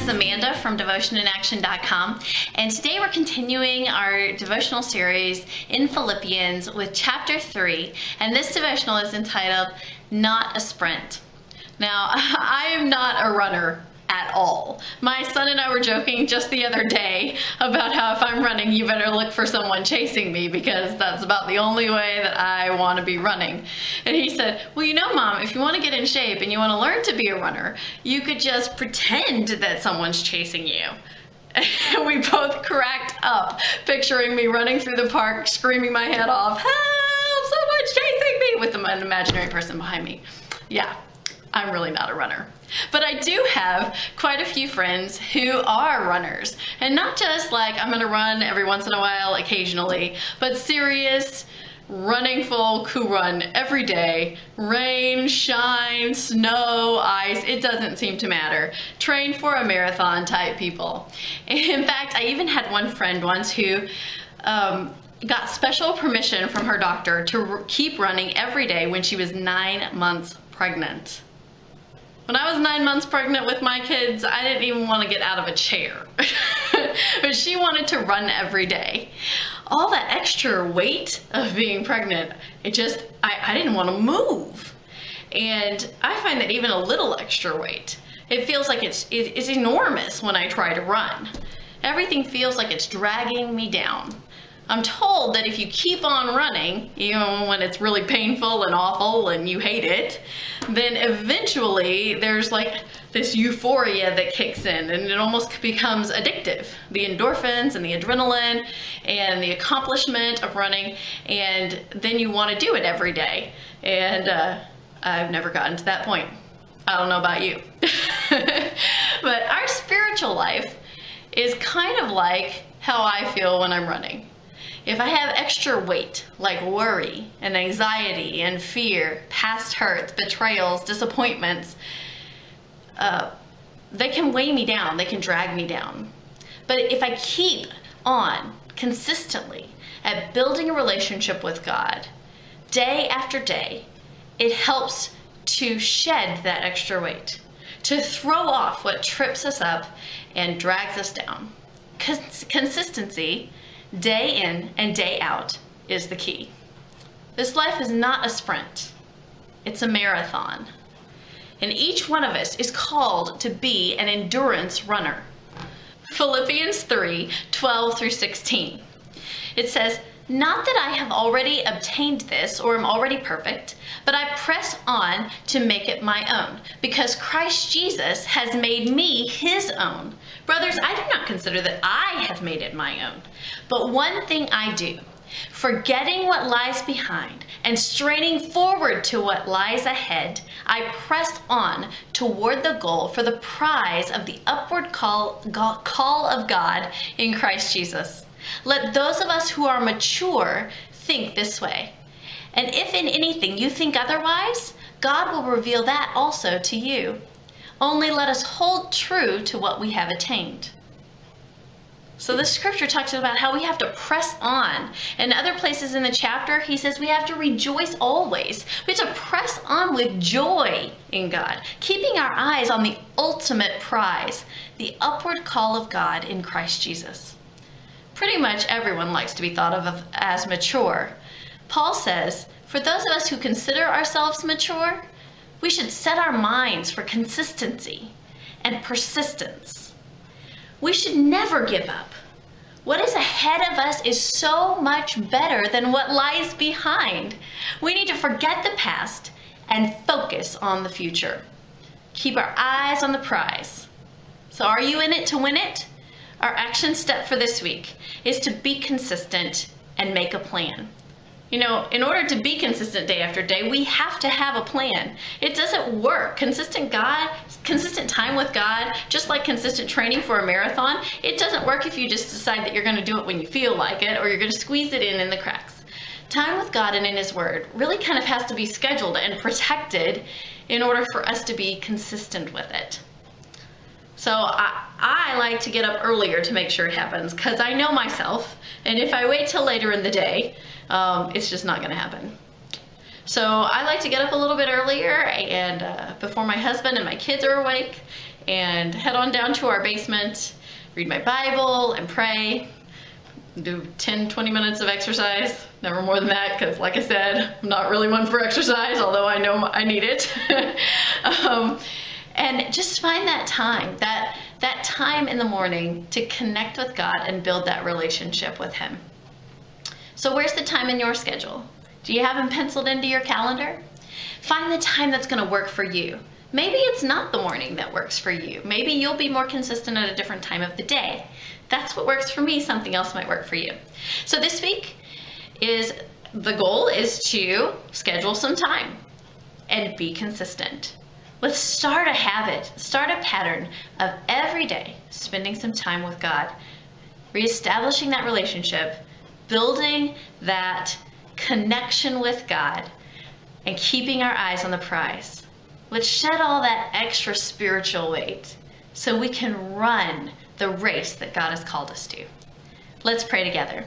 Amanda from devotioninaction.com, and today we're continuing our devotional series in Philippians with chapter 3, and this devotional is entitled, Not a Sprint. Now, I am not a runner at all. My son and I were joking just the other day about how if I'm running, you better look for someone chasing me because that's about the only way that I want to be running. And he said, well, you know, Mom, if you want to get in shape and you want to learn to be a runner, you could just pretend that someone's chasing you. And we both cracked up, picturing me running through the park, screaming my head off, help, someone's chasing me, with an imaginary person behind me. Yeah, I'm really not a runner. But I do have quite a few friends who are runners. And not just like I'm going to run every once in a while, occasionally, but serious, running folk who run every day. Rain, shine, snow, ice, it doesn't seem to matter. Train for a marathon type people. In fact, I even had one friend once who got special permission from her doctor to keep running every day when she was 9 months pregnant. When I was 9 months pregnant with my kids, I didn't even want to get out of a chair. But she wanted to run every day. All that extra weight of being pregnant, I didn't want to move. And I find that even a little extra weight, it feels like it's enormous when I try to run. Everything feels like it's dragging me down. I'm told that if you keep on running, even when it's really painful and awful and you hate it, then eventually there's like this euphoria that kicks in and it almost becomes addictive. The endorphins and the adrenaline and the accomplishment of running, and then you want to do it every day. And I've never gotten to that point. I don't know about you. But our spiritual life is kind of like how I feel when I'm running. If I have extra weight, like worry and anxiety and fear, past hurts, betrayals, disappointments, they can weigh me down, they can drag me down. But if I keep on consistently at building a relationship with God, day after day, it helps to shed that extra weight, to throw off what trips us up and drags us down. Consistency, day in and day out, is the key. This life is not a sprint. It's a marathon. And each one of us is called to be an endurance runner. Philippians 3:12 through 16. It says, not that I have already obtained this or am already perfect, but I press on to make it my own, because Christ Jesus has made me his own. Brothers, I do not consider that I have made it my own. But one thing I do, forgetting what lies behind and straining forward to what lies ahead, I press on toward the goal for the prize of the upward call of God in Christ Jesus. Let those of us who are mature think this way. And if in anything you think otherwise, God will reveal that also to you. Only let us hold true to what we have attained. So this scripture talks about how we have to press on. In other places in the chapter, he says we have to rejoice always. We have to press on with joy in God, keeping our eyes on the ultimate prize, the upward call of God in Christ Jesus. Pretty much everyone likes to be thought of as mature. Paul says, for those of us who consider ourselves mature, we should set our minds for consistency and persistence. We should never give up. What is ahead of us is so much better than what lies behind. We need to forget the past and focus on the future. Keep our eyes on the prize. So are you in it to win it? Our action step for this week is to be consistent and make a plan. You know, in order to be consistent day after day, we have to have a plan. It doesn't work. Consistent time with God, just like consistent training for a marathon, it doesn't work if you just decide that you're going to do it when you feel like it or you're going to squeeze it in the cracks. Time with God and in His Word really kind of has to be scheduled and protected in order for us to be consistent with it. So I like to get up earlier to make sure it happens because I know myself, and if I wait till later in the day, it's just not going to happen. So I like to get up a little bit earlier and before my husband and my kids are awake, and head on down to our basement, read my Bible and pray, do 10-20 minutes of exercise, never more than that, because like I said, I'm not really one for exercise, although I know I need it. And just find that time, that time in the morning to connect with God and build that relationship with Him. So where's the time in your schedule? Do you have them penciled into your calendar? Find the time that's going to work for you. Maybe it's not the morning that works for you. Maybe you'll be more consistent at a different time of the day. That's what works for me. Something else might work for you. So this week the goal is to schedule some time and be consistent. Let's start a habit, start a pattern of every day spending some time with God, reestablishing that relationship, building that connection with God, and keeping our eyes on the prize. Let's shed all that extra spiritual weight so we can run the race that God has called us to. Let's pray together.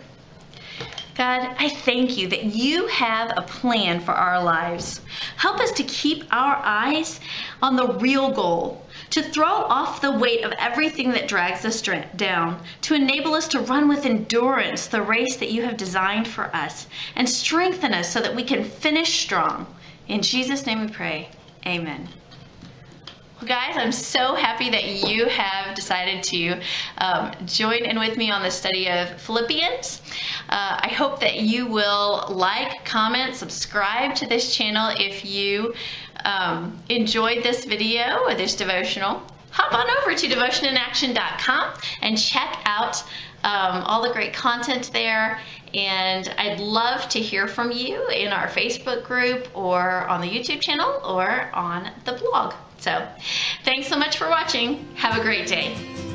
God, I thank you that you have a plan for our lives. Help us to keep our eyes on the real goal, to throw off the weight of everything that drags us down, to enable us to run with endurance the race that you have designed for us, and strengthen us so that we can finish strong. In Jesus' name we pray. Amen. Well, guys, I'm so happy that you have decided to join in with me on the study of Philippians. I hope that you will like, comment, subscribe to this channel if you enjoyed this video or this devotional. Hop on over to devotioninaction.com and check out all the great content there. And I'd love to hear from you in our Facebook group or on the YouTube channel or on the blog. So thanks so much for watching. Have a great day.